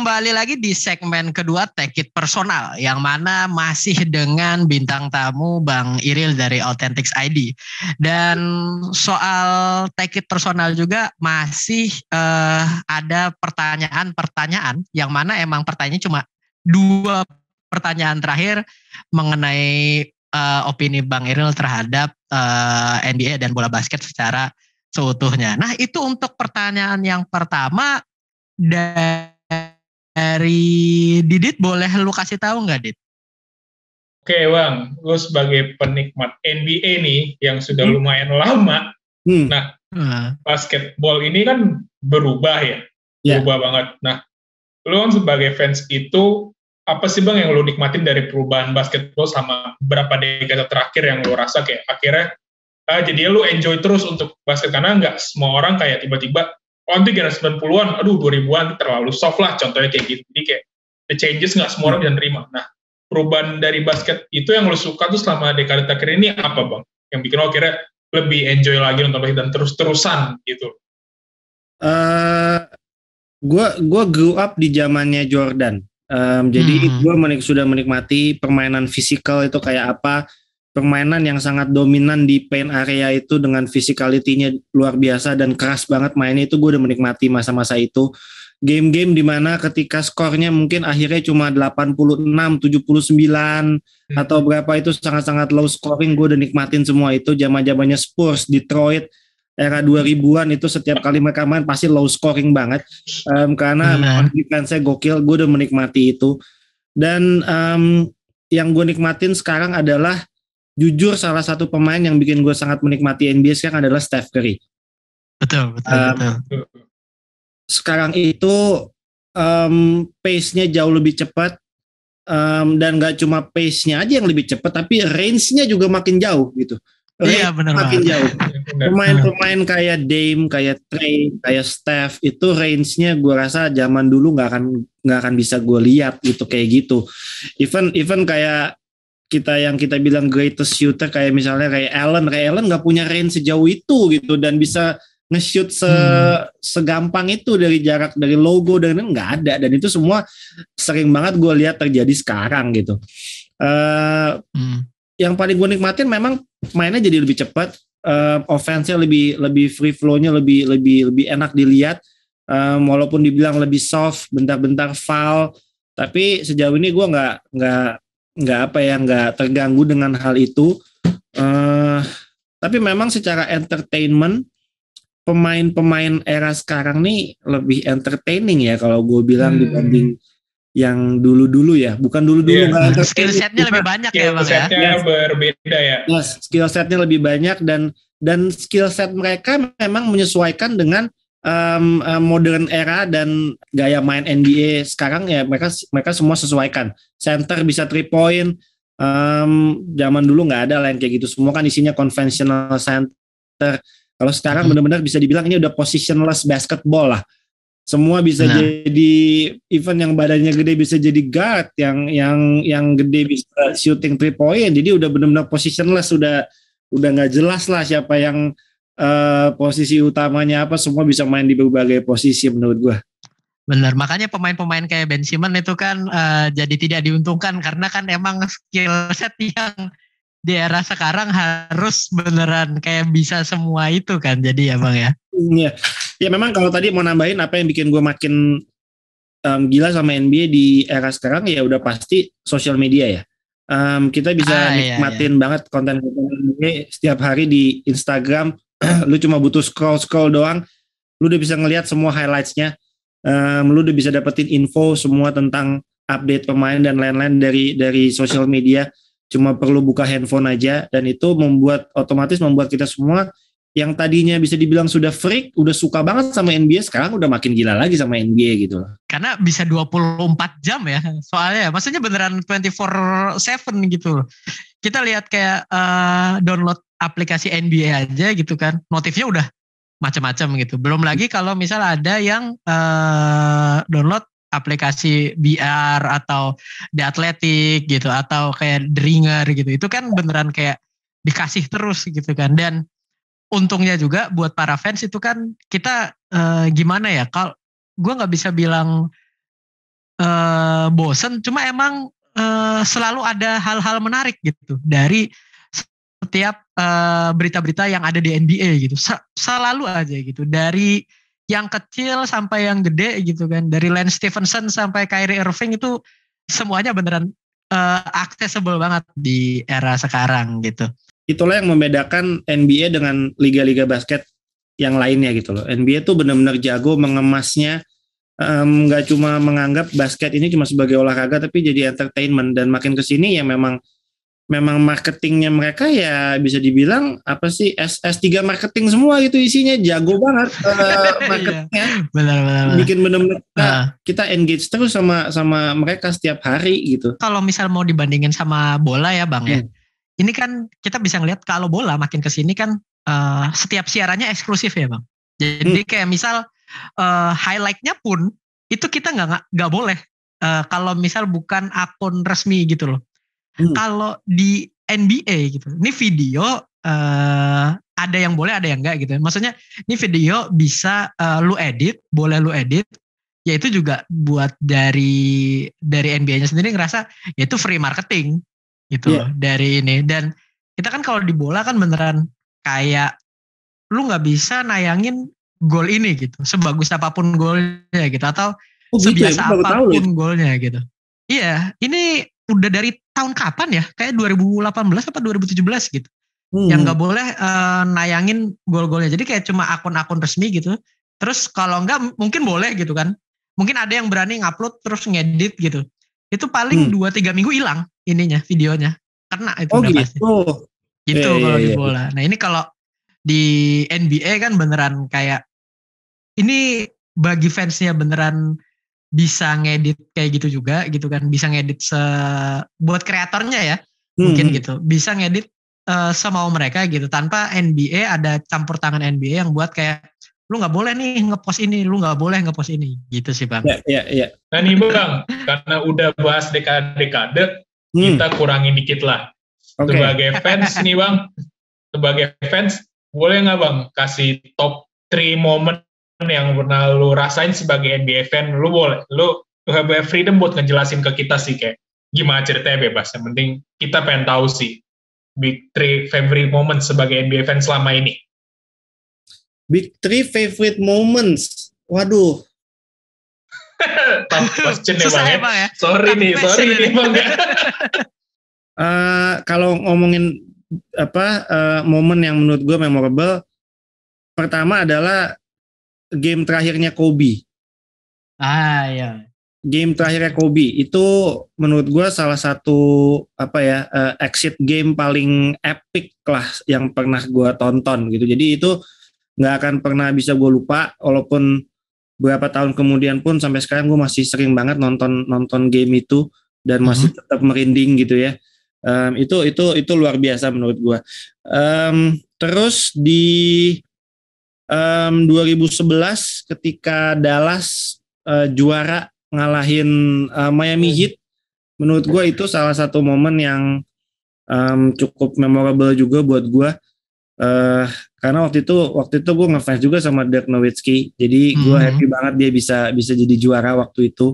kembali lagi di segmen kedua Take It Personal, yang mana masih dengan bintang tamu Bang Iril dari Authentics ID. Dan soal Take It Personal juga masih ada pertanyaan-pertanyaan yang mana emang pertanyaannya cuma 2 pertanyaan terakhir mengenai opini Bang Iril terhadap NBA dan bola basket secara seutuhnya. Nah, itu untuk pertanyaan yang pertama dari Didit, boleh lu kasih tahu nggak, Dit? Oke Bang, lu sebagai penikmat NBA nih yang sudah lumayan lama, nah basketball ini kan berubah ya, berubah banget. Nah, lu kan sebagai fans itu, apa sih Bang yang lu nikmatin dari perubahan basketball sama beberapa dekade terakhir yang lu rasa kayak akhirnya jadinya lu enjoy terus untuk basket, karena nggak semua orang kayak tiba-tiba nanti generasi 90-an, aduh 2000-an terlalu soft lah, contohnya kayak gitu. Jadi kayak the changes nggak semua orang bisa nerima. Nah, perubahan dari basket itu yang lo suka tuh selama dekade terakhir ini apa Bang? Yang bikin lo akhirnya lebih enjoy lagi nonton basket dan terus-terusan gitu. Gue grew up di zamannya Jordan. Jadi gue sudah menikmati permainan fisikal itu kayak apa, permainan yang sangat dominan di paint area itu dengan physicality-nya luar biasa dan keras banget mainnya, itu gue udah menikmati masa-masa itu. Game-game dimana ketika skornya mungkin akhirnya cuma 86, 79 atau berapa, itu sangat-sangat low scoring, gue udah nikmatin semua itu. Zaman-zamannya Spurs, Detroit, era 2000-an itu setiap kali mereka main pasti low scoring banget, karena defense-nya gokil, gue udah menikmati itu. Dan yang gue nikmatin sekarang adalah, jujur salah satu pemain yang bikin gue sangat menikmati NBA sekarang adalah Steph Curry. Betul. Sekarang itu pace-nya jauh lebih cepat, dan gak cuma pace-nya aja yang lebih cepat, tapi range-nya juga makin jauh gitu. Iya, benar makin banget. jauh. Pemain-pemain kayak Dame, kayak Trey, kayak Steph itu range-nya gue rasa zaman dulu nggak akan bisa gue lihat gitu kayak gitu. Even kayak kita bilang greatest shooter kayak misalnya Ray Allen nggak punya range sejauh itu gitu, dan bisa nge-shoot segampang itu dari jarak, dari logo, dan nggak ada. Dan itu semua sering banget gue lihat terjadi sekarang gitu. Yang paling gue nikmatin memang mainnya jadi lebih cepat, offense-nya lebih free flow-nya lebih enak dilihat, walaupun dibilang lebih soft, bentar-bentar foul, tapi sejauh ini gue nggak terganggu dengan hal itu. Tapi memang secara entertainment, pemain-pemain era sekarang nih lebih entertaining ya kalau gue bilang, dibanding yang dulu-dulu ya. Bukan dulu-dulu nggak skill setnya lebih banyak ya Bang ya. Skill setnya berbeda ya. Yes, skill setnya lebih banyak, dan skill set mereka memang menyesuaikan dengan modern era dan gaya main NBA sekarang ya. Mereka semua sesuaikan. Center bisa 3 point. Zaman dulu nggak ada lah yang kayak gitu. Semua kan isinya conventional center. Kalau sekarang benar-benar bisa dibilang ini udah positionless basketball lah. Semua bisa jadi, even yang badannya gede bisa jadi guard, yang gede bisa shooting 3 point. Jadi udah benar-benar positionless, udah nggak jelas lah siapa yang posisi utamanya apa, semua bisa main di berbagai posisi menurut gue. Benar, makanya pemain-pemain kayak Ben Simmons itu kan jadi tidak diuntungkan, karena kan emang skill set yang di era sekarang harus beneran kayak bisa semua itu kan, jadi ya Bang ya. Iya, ya memang kalau tadi mau nambahin apa yang bikin gue makin gila sama NBA di era sekarang, ya udah pasti sosial media ya. Kita bisa nikmatin banget konten-konten NBA setiap hari di Instagram. Lu cuma butuh scroll doang, lu udah bisa ngelihat semua highlights-nya. Lu udah bisa dapetin info semua tentang update pemain dan lain-lain dari sosial media. Cuma perlu buka handphone aja, dan itu otomatis membuat kita semua yang tadinya bisa dibilang sudah freak, udah suka banget sama NBA, sekarang udah makin gila lagi sama NBA gitu. Karena bisa 24 jam ya, soalnya maksudnya beneran 24/7 gitu. Kita lihat kayak download aplikasi NBA aja gitu kan, notifnya udah macam-macam gitu. Belum lagi kalau misal ada yang download aplikasi VR atau The Athletic gitu, atau kayak The Ringer gitu. Itu kan beneran kayak dikasih terus gitu kan. Dan untungnya juga buat para fans itu kan kita gimana ya, kalau gue nggak bisa bilang bosen, cuma emang selalu ada hal-hal menarik gitu dari setiap berita-berita yang ada di NBA gitu. Selalu aja gitu, dari yang kecil sampai yang gede gitu kan, dari Lance Stephenson sampai Kyrie Irving itu semuanya beneran accessible banget di era sekarang gitu. Itulah yang membedakan NBA dengan liga-liga basket yang lainnya gitu loh. NBA tuh benar-benar jago mengemasnya, nggak cuma menganggap basket ini cuma sebagai olahraga, tapi jadi entertainment. Dan makin kesini ya memang marketingnya mereka ya bisa dibilang apa sih, S3 marketing semua gitu isinya, jago banget marketingnya. Benar. Bikin benar-benar kita engage terus sama mereka setiap hari gitu. Kalau misal mau dibandingin sama bola ya Bang ya, ini kan kita bisa ngeliat kalau bola makin kesini kan setiap siarannya eksklusif ya Bang. Jadi kayak misal highlight-nya pun itu kita nggak boleh kalau misal bukan akun resmi gitu loh. Kalau di NBA gitu, ini video ada yang boleh, ada yang enggak gitu. Maksudnya ini video bisa lu edit, boleh lu edit. Ya itu juga buat dari NBA-nya sendiri ngerasa ya itu free marketing gitu loh, dari ini. Dan kita kan kalau di bola kan beneran kayak lu nggak bisa nayangin gol ini gitu, sebagus apapun golnya gitu, atau sebiasa apapun golnya gitu. Iya, ini udah dari tahun kapan ya? Kayak 2018 apa 2017 gitu. Yang nggak boleh nayangin gol-golnya. Jadi kayak cuma akun-akun resmi gitu. Terus kalau enggak mungkin boleh gitu kan. Mungkin ada yang berani ngupload terus ngedit gitu. Itu paling 2-3 minggu hilang ininya, videonya. Karena itu udah gitu. pasti. Gitu kalau di bola. Nah ini kalau di NBA kan beneran kayak ini bagi fansnya beneran bisa ngedit kayak gitu juga gitu kan, bisa ngedit buat kreatornya ya mungkin gitu, bisa ngedit semau mereka gitu, tanpa NBA ada campur tangan NBA yang buat kayak lu nggak boleh nih ngepost ini, lu nggak boleh ngepost ini gitu sih Bang. Iya. Nah nih Bang, karena udah bahas dekade-dekade, kita kurangin dikit lah. Sebagai fans nih Bang, sebagai fans boleh nggak Bang kasih top 3 momen yang pernah lu rasain sebagai NBA fan? Lu boleh, lu have freedom buat ngejelasin ke kita sih, kayak gimana ceritanya, bebas. Yang penting kita pengen tahu sih big 3 favorite moments sebagai NBA fan selama ini. Big 3 favorite moments, waduh. Tough question ya Bang ya. Sorry nih Bang ya. Kalau ngomongin momen yang menurut gue memorable, pertama adalah game terakhirnya Kobe. Iya. Game terakhirnya Kobe itu menurut gue salah satu exit game paling epic lah yang pernah gue tonton gitu. Jadi itu nggak akan pernah bisa gue lupa, walaupun beberapa tahun kemudian pun sampai sekarang gue masih sering banget nonton game itu dan masih tetap merinding gitu ya. Itu luar biasa menurut gue. Terus di 2011 ketika Dallas juara ngalahin Miami Heat, menurut gue itu salah satu momen yang cukup memorable juga buat gue, karena waktu itu gue ngefans juga sama Dirk Nowitzki, jadi gue happy banget dia bisa jadi juara waktu itu,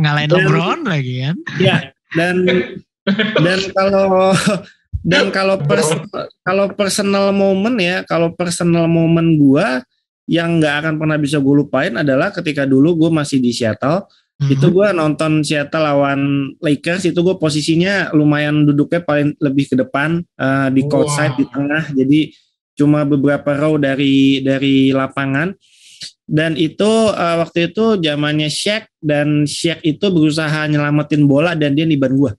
ngalahin LeBron lagi kan. Ya, dan kalau personal moment ya, kalau personal moment gue yang nggak akan pernah bisa gue lupain adalah ketika dulu gue masih di Seattle, itu gue nonton Seattle lawan Lakers, itu gue posisinya lumayan duduknya paling lebih ke depan, di courtside di tengah, jadi cuma beberapa row dari lapangan, dan itu waktu itu zamannya Shaq, dan Shaq itu berusaha nyelamatin bola dan dia niban gue.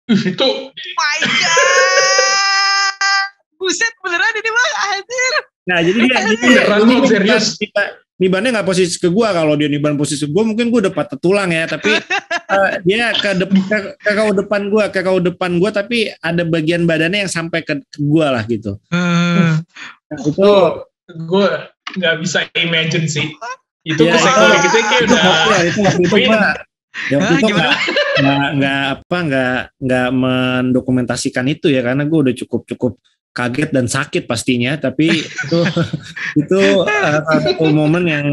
Itu my god, buset beneran ini Bang, anjir. Nah jadi dia serius nibannya nggak posisi ke gue. Kalau dia niban posisi ke gue mungkin gue udah patah tulang ya, tapi dia ke kau depan gue, tapi ada bagian badannya yang sampai ke gue lah gitu. Nah, itu gue nggak bisa imagine sih. Itu kesenggol gitu kayak udah. Itu waktu itu nggak mendokumentasikan itu ya, karena gue udah cukup kaget dan sakit pastinya, tapi itu satu momen yang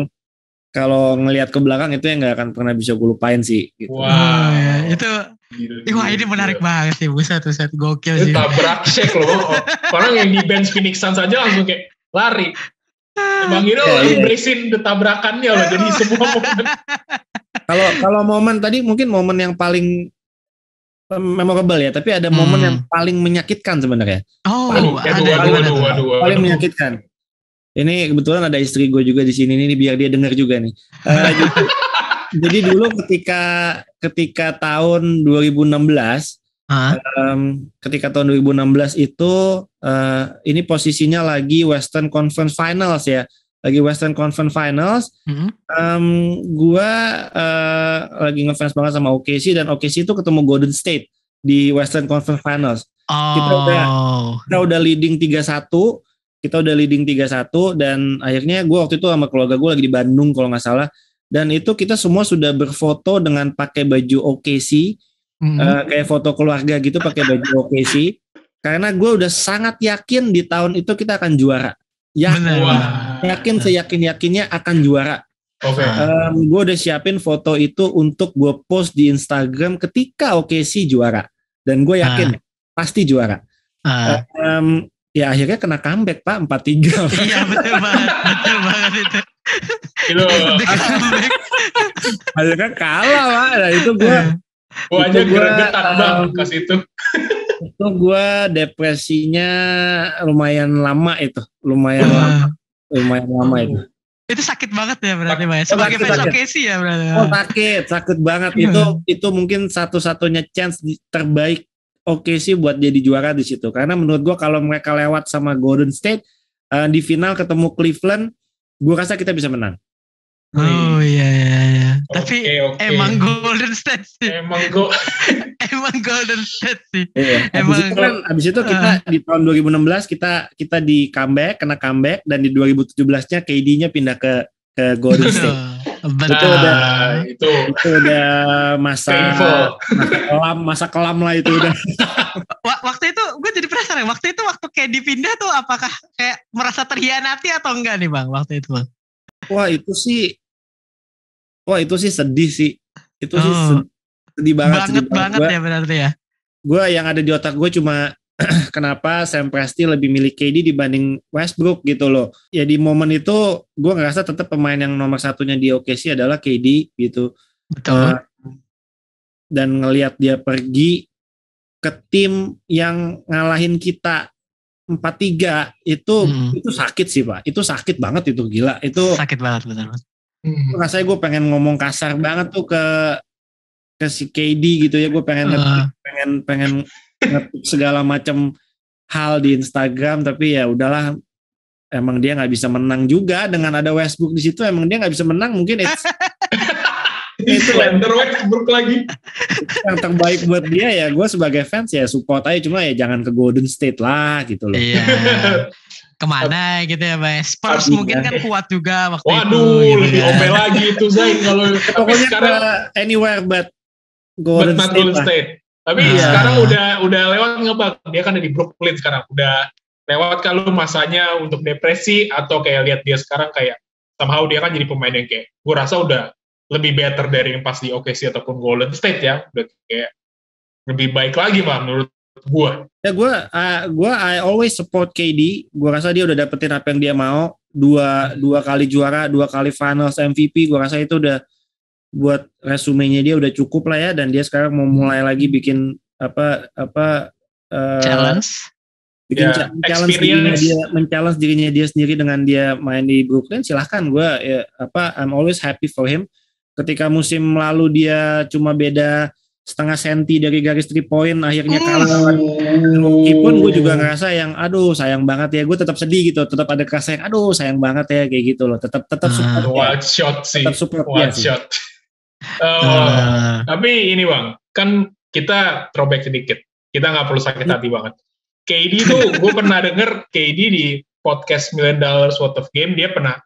kalau ngelihat ke belakang itu yang nggak akan pernah bisa gue lupain sih. Gitu. Wow, ya, itu. Wah ini menarik banget sih, buset gokil sih. Tabrak shake loh. Orang yang di bench Phoenix Suns aja langsung kayak lari. Bang Iro beresin tabrakannya loh, jadi semua momen. Kalau momen tadi mungkin momen yang paling memorable ya, tapi ada momen yang paling menyakitkan sebenarnya. Paling menyakitkan. Ini kebetulan ada istri gue juga di sini nih, biar dia dengar juga nih. Jadi dulu ketika tahun 2016, ketika tahun 2016 itu ini posisinya lagi Western Conference Finals ya. Lagi Western Conference Finals, gue lagi ngefans banget sama OKC, dan OKC itu ketemu Golden State di Western Conference Finals. Kita udah leading 3-1, dan akhirnya gue waktu itu sama keluarga gue lagi di Bandung kalau nggak salah, dan itu kita semua sudah berfoto dengan pakai baju OKC, kayak foto keluarga gitu pakai baju OKC, karena gue udah sangat yakin di tahun itu kita akan juara. Yakin seyakin-yakinnya akan juara. Gue udah siapin foto itu untuk gue post di Instagram ketika OKC juara, dan gue yakin pasti juara. Ya akhirnya kena comeback Pak, 4-3. Iya betul banget itu. Akhirnya kalah Pak. Nah itu gue aja geregetan banget ke situ. Itu gue depresinya lumayan lama itu. Lumayan lama itu. Itu sakit banget ya berarti Mas. Sebagai fans OKC ya berarti. Sakit banget. Itu mungkin satu-satunya chance terbaik OKC buat jadi juara di situ. Karena menurut gue kalau mereka lewat sama Golden State di final ketemu Cleveland, gue rasa kita bisa menang. Oh iya. Tapi emang Golden State sih. Emang Golden State sih. Iya. Abis itu kita di tahun 2016 kita di kena comeback, dan di 2017-nya KD-nya pindah ke Golden State. Itu udah masa kelam lah itu udah. Waktu itu gue jadi penasaran. Waktu KD pindah tuh apakah kayak merasa terhianati atau enggak nih Bang waktu itu Bang? Wah itu sih sedih sih. Itu sih sedih banget. Banget ya berarti ya. Gue yang ada di otak gue cuma kenapa Sam Presti lebih milih KD dibanding Westbrook gitu loh. Ya di momen itu gue ngerasa tetap pemain yang nomor satunya di OKC adalah KD gitu. Betul. Dan ngelihat dia pergi ke tim yang ngalahin kita 4-3 itu sakit sih Pak. Itu sakit banget, itu gila. Itu sakit banget benar. Rasanya gue pengen ngomong kasar banget tuh ke si KD gitu ya. Gue pengen ngetik segala macam hal di Instagram, tapi ya udahlah, emang dia nggak bisa menang juga dengan ada Westbrook di situ. Emang dia nggak bisa menang, mungkin itu Westbrook lagi yang terbaik buat dia. Ya gue sebagai fans ya support aja, cuma ya jangan ke Golden State lah gitu loh. Iya. Kemana gitu ya Mas? Spurs mungkin kan kuat juga waktu itu. Waduh, lebih OP lagi itu Zain kalau pokoknya sekarang anywhere but Golden State. Tapi sekarang udah lewat ngebak. Dia kan ada di Brooklyn sekarang. Udah lewat kalau masanya untuk depresi, atau kayak lihat dia sekarang kayak somehow dia kan jadi pemain yang kayak gue rasa udah lebih better dari yang pas di OKC ataupun Golden State ya. Udah kayak lebih baik lagi Pak menurut gue. Ya gue I always support KD. Gue rasa dia udah dapetin apa yang dia mau. Dua kali juara, 2 kali finals MVP. Gue rasa itu udah buat resumenya dia udah cukup lah ya. Dan dia sekarang mau mulai lagi bikin challenge. Bikin challenge dirinya dia sendiri dengan dia main di Brooklyn. Silahkan, gue I'm always happy for him. Ketika musim lalu dia cuma beda setengah senti dari garis 3 point, akhirnya kalah. Meskipun gue juga ngerasa yang aduh sayang banget ya, gue tetap sedih gitu, tetap ada kerasa yang aduh sayang banget ya kayak gitu loh. Tetap support. Wild shot sih. Tetap support wild shot. Tapi ini Bang, kan kita throwback sedikit. Kita nggak perlu sakit hati banget. KD tuh gue pernah denger KD di podcast $1 Million Worth of Game, dia pernah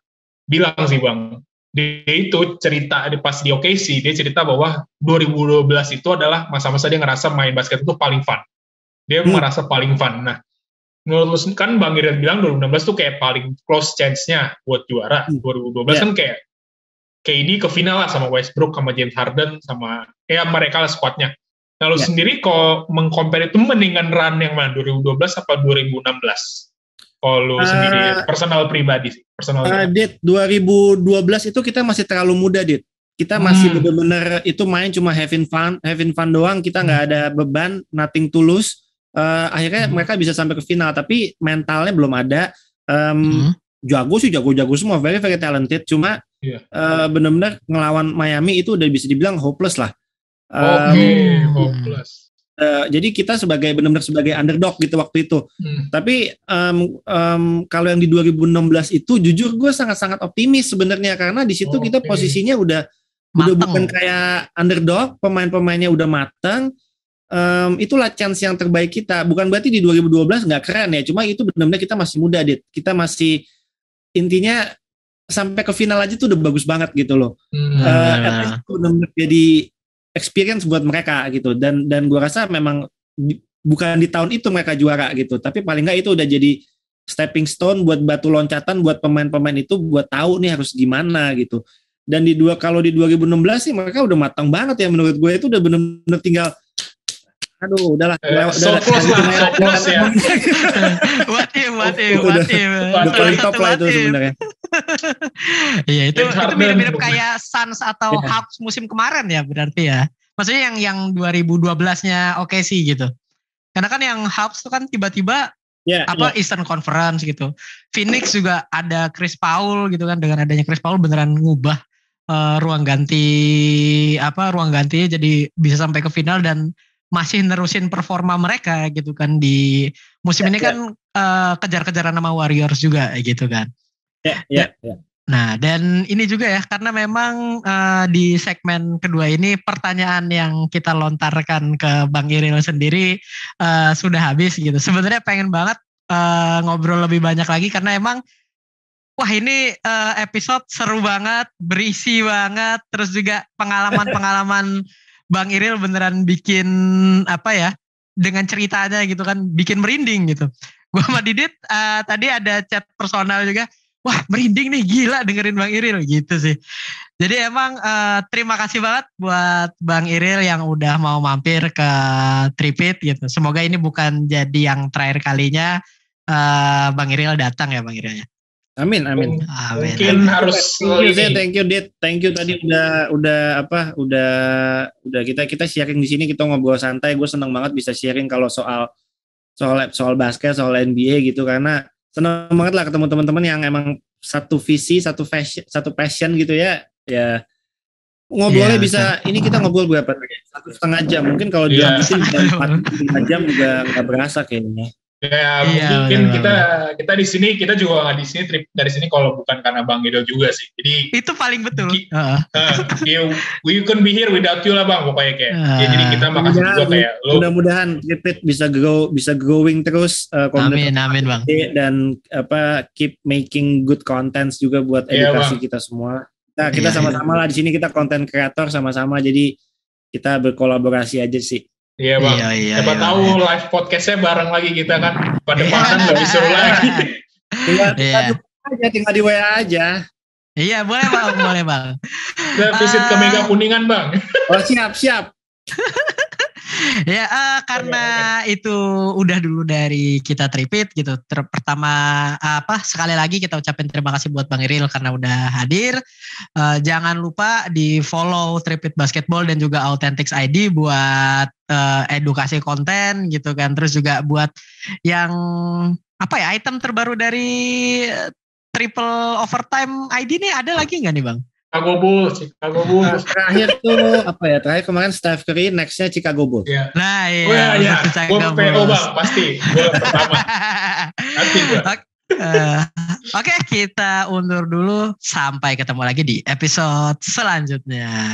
bilang sih Bang, dia itu cerita pas di OKC, dia cerita bahwa 2012 itu adalah masa-masa dia ngerasa main basket itu paling fun. Dia merasa paling fun. Nah, menurut lu kan Bang Irian bilang 2016 tuh kayak paling close chance-nya buat juara. 2012 kan kayak KD ke final lah sama Westbrook, sama James Harden, sama mereka lah squadnya. Nah, lu sendiri kalau meng-compare itu mendingan run yang mana, 2012 apa 2016? Kalau lu sendiri personal pribadi sih. Dit, 2012 itu kita masih terlalu muda, Dit. Kita masih benar-benar itu main cuma having fun doang. Kita nggak ada beban, nothing tulus. Akhirnya mereka bisa sampai ke final, tapi mentalnya belum ada. Jago semua, very very talented. Cuma benar-benar ngelawan Miami itu udah bisa dibilang hopeless lah. Hopeless. Jadi kita benar-benar sebagai underdog gitu waktu itu. Tapi kalau yang di 2016 itu jujur gue sangat-sangat optimis sebenarnya, karena di situ kita posisinya udah bukan kayak underdog, pemain-pemainnya udah matang. Itulah chance yang terbaik kita. Bukan berarti di 2012 nggak keren ya, cuma itu benar-benar kita masih muda, Dit. Kita masih, intinya sampai ke final aja tuh udah bagus banget gitu loh. Itu benar-benar jadi experience buat mereka gitu. Dan gue rasa memang bukan di tahun itu mereka juara gitu, tapi paling nggak itu udah jadi stepping stone buat batu loncatan buat pemain-pemain itu buat tahu nih harus gimana gitu. Dan kalau di 2016 sih mereka udah matang banget ya, menurut gue itu udah benar-benar tinggal udahlah. So close ya. What if. Udah paling top lah itu sebenarnya. Iya, itu mirip-mirip kayak Suns atau Hawks musim kemarin ya berarti ya. Maksudnya yang 2012-nya sih gitu. Karena kan yang Hawks itu kan tiba-tiba Eastern Conference gitu. Phoenix juga ada Chris Paul gitu kan, dengan adanya Chris Paul beneran ngubah ruang gantinya jadi bisa sampai ke final dan masih nerusin performa mereka gitu kan di musim ini kan kejar-kejaran sama Warriors juga gitu kan. Nah, dan ini juga ya, karena memang di segmen kedua ini pertanyaan yang kita lontarkan ke Bang Iril sendiri sudah habis gitu. Sebenarnya pengen banget ngobrol lebih banyak lagi karena emang ini episode seru banget, berisi banget, terus juga pengalaman-pengalaman Bang Iril beneran bikin dengan ceritanya gitu kan, bikin merinding gitu. Gue sama Didit tadi ada chat personal juga, wah merinding nih, gila dengerin Bang Iril gitu sih. Jadi emang terima kasih banget buat Bang Iril yang udah mau mampir ke Tripit gitu. Semoga ini bukan jadi yang terakhir kalinya Bang Iril datang ya Bang Irilnya. Amin. Mungkin harus thank you Dit. Thank you tadi udah kita sharing di sini, kita ngobrol santai. Gue seneng banget bisa sharing kalau soal basket, soal NBA gitu, karena seneng banget lah ketemu teman-teman yang emang satu visi, satu passion gitu ya. Ya ngobrolnya bisa, ini kita ngobrol berapa? 1,5 jam. Mungkin kalau dihabisin 4-5 jam juga nggak berasa kayaknya. Ya mungkin kita di sini, kita juga nggak di sini dari sini kalau bukan karena Bang Edo juga sih. Jadi itu paling betul. We couldn't be here without you lah Bang, pokoknya kayak. Jadi kita makasih juga kayak lo. Mudah-mudahan Tripit bisa growing terus. Amin Bang. Dan keep making good contents juga buat edukasi kita semua. Kita sama-sama lah di sini, kita content creator sama-sama, jadi kita berkolaborasi aja sih. Iya Bang, siapa tahu live podcastnya bareng lagi kita kan, pada pasan nggak disuruh lagi. Tinggal di WA aja. Iya boleh Bang. Kita visit ke Mega Kuningan Bang. Oh siap. Ya karena itu udah dulu dari kita Tripit gitu. Pertama sekali lagi kita ucapin terima kasih buat Bang Iril karena udah hadir. Jangan lupa di follow Tripit Basketball dan juga Authentics ID buat edukasi konten gitu kan. Terus juga buat yang item terbaru dari Triple Overtime ID nih, ada lagi nggak nih Bang? Chicago Bulls. Terakhir tuh terakhir kemarin Steph Curry, nextnya Chicago Bulls. Yeah. Nah iya. Gue PO Bang, pasti. Gue pertama. Oke, kita undur dulu. Sampai ketemu lagi di episode selanjutnya.